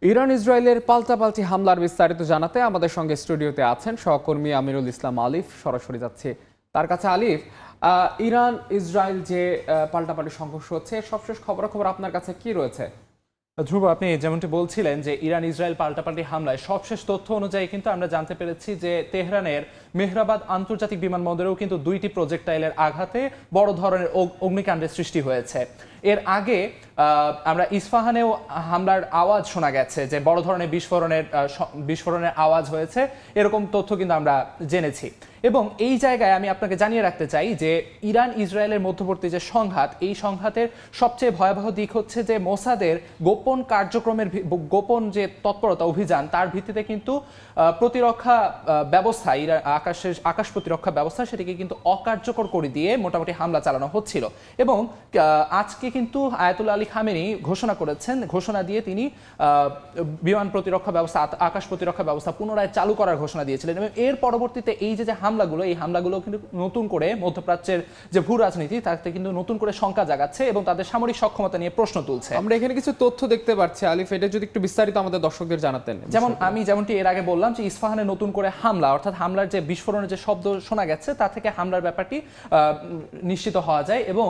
Iran ইসরায়েলের পাল্টাপাল্টি হামলার বিস্তারিত জানাতে আমাদের সঙ্গে স্টুডিওতে আছেন সহকর্মী আমিরুল ইসলাম আলিফ। সরাসরি যাচ্ছে তার কাছে। আলিফ, ইরান ইসরায়েল যে পাল্টাপাল্টি সংঘর্ষ হচ্ছে, সবশেষ খবরাখবর আপনার কাছে কি রয়েছে? ধ্রুব, আপনি যেমনটি বলছিলেন যে ইরান ইসরায়েল পাল্টাপাল্টি হামলায় সবশেষ তথ্য অনুযায়ী কিন্তু আমরা জানতে পেরেছি যে তেহরানের মেহরাবাদ আন্তর্জাতিক বিমানবন্দরেও কিন্তু 2টি প্রজেক্টাইলের আঘাতে বড় ধরনের অগ্নিকাণ্ডের সৃষ্টি হয়েছে। এর আগে আমরা ইস্পাহানেও হামলার আওয়াজ শোনা গেছে, যে বড় ধরনের বিস্ফোরণের আওয়াজ হয়েছে, এরকম তথ্য কিন্তু আমরা জেনেছি। এবং এই জায়গায় আমি আপনাকে জানিয়ে রাখতে চাই যে ইরান ইসরায়েলের মধ্যবর্তী যে সংঘাত, এই সংঘাতের সবচেয়ে ভয়াবহ দিক হচ্ছে যে মোসাদের গোপন কার্যক্রমের গোপন যে তৎপরতা অভিযান, তার ভিত্তিতে কিন্তু প্রতিরক্ষা ব্যবস্থা, ইরান আকাশ প্রতিরক্ষা ব্যবস্থা, সেটিকে কিন্তু অকার্যকর করে দিয়ে মোটামুটি হামলা চালানো হচ্ছিল। এবং আজকে কিন্তু আয়াতুল্লাহ আলী খামেনি ঘোষণা দিয়ে তিনি বিমান প্রতিরক্ষা ব্যবস্থা, আকাশ প্রতিরক্ষা ব্যবস্থা পুনরায় চালু করার ঘোষণা দিয়েছিলেন। এবং এর পরবর্তীতে এই যে হামলাগুলো কিন্তু নতুন করে মধ্যপ্রাচ্যের যে ভূ রাজনীতি, তাতে কিন্তু নতুন করে শঙ্কা জাগাচ্ছে এবং তাদের সামরিক সক্ষমতা নিয়ে প্রশ্ন তুলছে। আমরা এখানে কিছু তথ্য দেখতে পাচ্ছি আলিফ, এটা যদি একটু বিস্তারিত আমাদের দর্শকদের জানাতেন। যেমনটি এর আগে বললাম যে ইস্পাহানে নতুন করে হামলা, অর্থাৎ হামলার যে বিস্ফোরণের যে শব্দ শোনা গেছে, তা থেকে হামলার ব্যাপারটি নিশ্চিত হওয়া যায়। এবং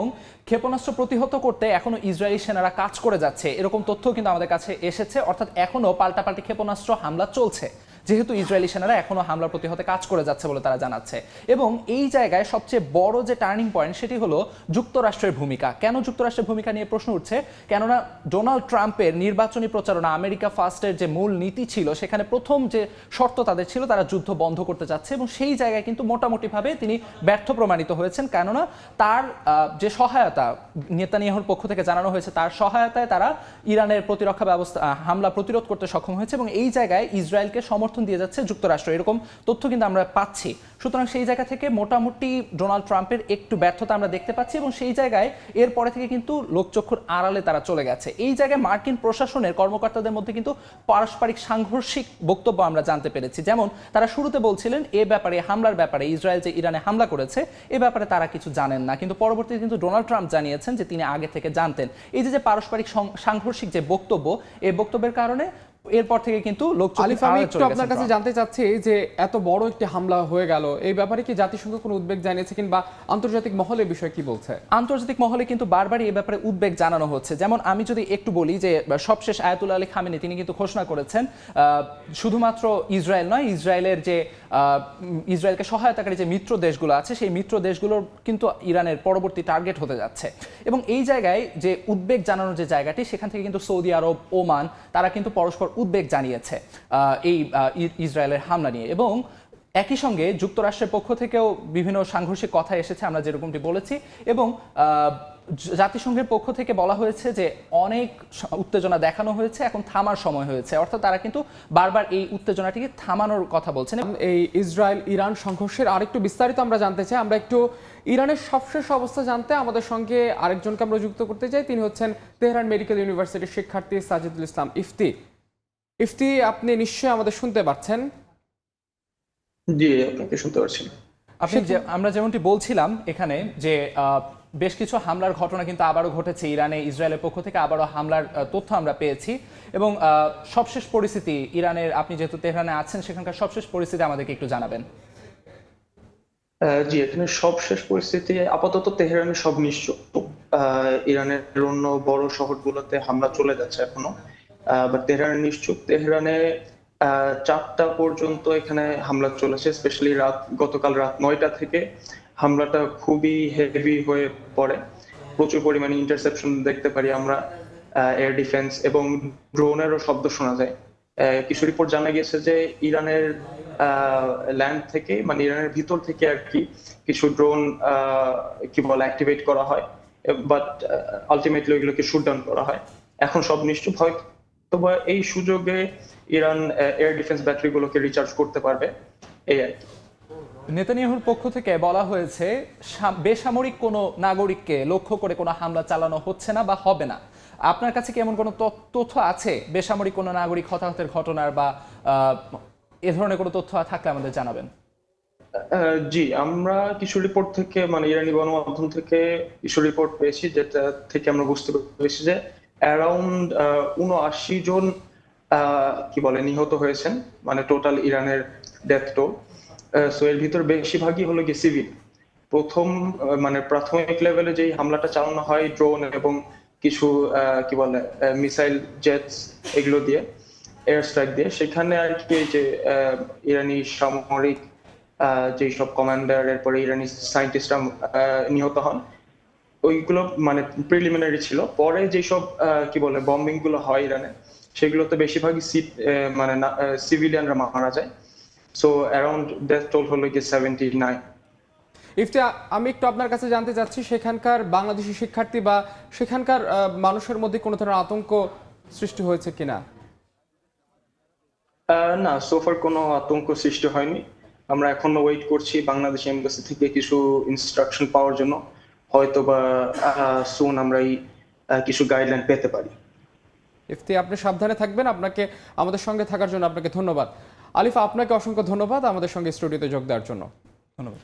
ক্ষেপণাস্ত্র প্রতিহত করতে এখনো ইসরায়েলি সেনারা কাজ করে যাচ্ছে, এরকম তথ্য কিন্তু আমাদের কাছে এসেছে। অর্থাৎ এখনো পাল্টাপাল্টি ক্ষেপণাস্ত্র হামলা চলছে, যেহেতু ইসরায়েলি সেনারা এখনো হামলা প্রতিহতে কাজ করে যাচ্ছে বলে তারা জানাচ্ছে। এবং এই জায়গায় সবচেয়ে বড় যে টার্নিং পয়েন্ট, সেটি হলো যুক্তরাষ্ট্রের ভূমিকা। কেন যুক্তরাষ্ট্রের ভূমিকা নিয়ে প্রশ্ন উঠছে? কেননা ডোনাল্ড ট্রাম্পের নির্বাচনী প্রচারণা, আমেরিকা ফার্স্টের যে মূল নীতি ছিল, সেখানে প্রথম যে শর্ত তাদের ছিল, তারা যুদ্ধ বন্ধ করতে চাচ্ছে। এবং সেই জায়গায় কিন্তু মোটামুটিভাবে তিনি ব্যর্থ প্রমাণিত হয়েছেন। কেননা তার যে সহায়তা নেতানিয়াহুর পক্ষ থেকে জানানো হয়েছে, তার সহায়তায় তারা ইরানের প্রতিরক্ষা ব্যবস্থা হামলা প্রতিরোধ করতে সক্ষম হয়েছে। এবং এই জায়গায় ইসরায়েলকে সমর্থন দিয়ে যাচ্ছে যুক্তরাষ্ট্র, এরকম তথ্য কিন্তু আমরা পাচ্ছি। সুতরাং সেই জায়গা থেকে মোটামুটি ডোনাল্ড ট্রাম্পের একটু ব্যর্থতা আমরা দেখতে পাচ্ছি। এবং সেই জায়গায় এরপরে থেকে কিন্তু লোকচক্ষুর আড়ালে তারা চলে গেছে। এই জায়গায় মার্কিন প্রশাসনের কর্মকর্তাদের মধ্যে কিন্তু পারস্পরিক সাংঘর্ষিক বক্তব্য আমরা জানতে পেরেছি। যেমন তারা শুরুতে বলছিলেন হামলার ব্যাপারে, ইসরায়েল যে ইরানে হামলা করেছে এ ব্যাপারে তারা কিছু জানেন না, কিন্তু পরবর্তীতে কিন্তু ডোনাল্ড ট্রাম্প জানিয়েছেন যে তিনি আগে থেকে জানতেন। এই যে পারস্পরিক সাংঘর্ষিক যে বক্তব্য, এই বক্তব্যের কারণে এরপর থেকে কিন্তু আলিফ, আমি একটু আপনার কাছে জানতে চাচ্ছি যে এত বড় একটি হামলা হয়ে গেল, এই ব্যাপারে কি জাতিসংঘ কোনো উদ্বেগ জানিয়েছে, কিংবা আন্তর্জাতিক মহলে বিষয় কি বলছে? আন্তর্জাতিক মহলে কিন্তু বারবারই এই ব্যাপারে উদ্বেগ জানানো হচ্ছে। যেমন আমি যদি একটু বলি যে সবশেষ আয়াতুল্লাহ আলী খামেনি তিনি কিন্তু ঘোষণা করেছেন শুধুমাত্র ইসরায়েল নয়, ইসরায়েলকে সহায়তাকারী যে মিত্র দেশগুলো আছে, সেই মিত্র দেশগুলোর কিন্তু ইরানের পরবর্তী টার্গেট হতে যাচ্ছে। এবং এই জায়গায় যে উদ্বেগ জানানোর যে জায়গাটি, সেখান থেকে কিন্তু সৌদি আরব, ওমান, তারা কিন্তু পরস্পর উদ্বেগ জানিয়েছে এই ইসরায়েলের হামলা নিয়ে। এবং একই সঙ্গে যুক্তরাষ্ট্রের পক্ষ থেকেও বিভিন্ন সাংঘর্ষিক কথা এসেছে, আমরা যেরকমটি বলেছি। এবং জাতিসংঘের পক্ষ থেকে বলা হয়েছে যে অনেক উত্তেজনা দেখানো হয়েছে, এখন থামার সময় হয়েছে। অর্থাৎ তারা কিন্তু বারবার এই উত্তেজনাটিকে থামানোর কথা বলছেন। এই ইসরায়েল ইরান সংঘর্ষের আরেকটু বিস্তারিত আমরা জানতে চাই। আমরা একটু ইরানের সবশেষ অবস্থা জানতে আমাদের সঙ্গে আরেকজনকে আমরা যুক্ত করতে চাই। তিনি হচ্ছেন তেহরান মেডিকেল ইউনিভার্সিটির শিক্ষার্থী সাজিদুল ইসলাম ইফতি। ইফতি, আপনি নিশ্চয়ই আমাদের শুনতে পাচ্ছেন? জি, আপনাকে শুনতে পাচ্ছি। আমরা যেমনটি বলছিলাম এখানে যে বেশ কিছু হামলার ঘটনা কিন্তু আবারও ঘটেছে ইরানে। ইসরায়েলের পক্ষ থেকে আবারও হামলার তথ্য আমরা পেয়েছি। এবং সবশেষ পরিস্থিতি ইরানের, আপনি যেহেতু তেহরানে আছেন, সেখানকার সবশেষ পরিস্থিতি আমাদেরকে একটু জানাবেন। জি, এখানে সবশেষ পরিস্থিতি আপাতত তেহরানে সব নিশ্চুপ। ইরানের অন্য বড় শহরগুলোতে হামলা চলে যাচ্ছে এখনো, বাট তেহরানে নিশ্চুপ। তেহরানে 4টা পর্যন্ত এখানে হামলা চলেছে, স্পেশালি গতকাল রাত 9টা থেকে হামলাটা খুবই হেভি হয়ে পড়ে। প্রচুর পরিমাণে ইন্টারসেপশন দেখতে পারি আমরা, এয়ার ডিফেন্স এবং ড্রোনেরও শব্দ শোনা যায়। কিছু রিপোর্ট জানা গেছে যে ইরানের ল্যান্ড থেকে, মানে ইরানের ভিতর থেকে আর কি, কিছু ড্রোন অ্যাক্টিভেট করা হয়, বাট আলটিমেটলি ওইগুলোকে শুট ডাউন করা হয়। এখন সব নিশ্চুপ। হয়তো বা এই সুযোগে ইরান এয়ার ডিফেন্স ব্যাটারিগুলোকে রিচার্জ করতে পারবে, এই আর কি। নেতানিয়াহুর পক্ষ থেকে বলা হয়েছে বেসামরিক কোনো নাগরিককে লক্ষ্য করে কোনো হামলা চালানো হচ্ছে না বা হবে না। আপনার কাছে কি এমন কোনো তথ্য আছে বেসামরিক কোনো নাগরিক হতাহতের ঘটনার, বা এ ধরনের কোনো তথ্য থাকলে আমাদের জানাবেন? জি, আমরা কিছু রিপোর্ট থেকে, মানে ইরানি গণমাধ্যম থেকে কিছু রিপোর্ট পেয়েছি, যেটা থেকে আমরা বুঝতে পেরেছি যে অ্যারাউন্ড 79 জন কি বলে নিহত হয়েছেন, মানে টোটাল ইরানের ডেথ টোল। সো এর ভিতর বেশিরভাগই হলো কি সিভিল। মানে প্রাথমিক লেভেলে যেই হামলাটা চালানো হয় ড্রোন এবং কিছু কি বলে মিসাইল জেটস এগুলো দিয়ে, এয়ার স্ট্রাইক দিয়ে, সেখানে আর কি এই যে ইরানি সামরিক যেই সব কমান্ডার, এরপরে ইরানি সায়েন্টিস্টরা নিহত হন, ওইগুলো মানে প্রিলিমিনারি ছিল। পরে যেসব কি বলে বম্বিং গুলো হয় ইরানে, সেগুলোতে বেশিরভাগই মানে সিভিলিয়ানরা মারা যায়। সো অ্যারাউন্ড ডেথ টোল হলো কি 79। ইফতি, আমি একটু আপনার কাছে জানতে চাচ্ছি, সেখানকার বাংলাদেশি শিক্ষার্থী বা সেখানকার মানুষের মধ্যে কোনো ধরনের আতঙ্ক সৃষ্টি হয়েছে কিনা? না, সোফার কোনো আতঙ্ক সৃষ্টি হয়নি। আমরা এখনো ওয়েট করছি বাংলাদেশ এমবাসি থেকে কিছু ইনস্ট্রাকশন পাওয়ার জন্য। হয়তো বা সুন আমরা এই কিছু গাইডলাইন পেতে পারি। ইফতি, আপনি সাবধানে থাকবেন। আপনাকে আমাদের সঙ্গে থাকার জন্য আপনাকে ধন্যবাদ। আলিফা, আপনাকে অসংখ্য ধন্যবাদ আমাদের সঙ্গে স্টুডিওতে যোগ দেওয়ার জন্য। ধন্যবাদ।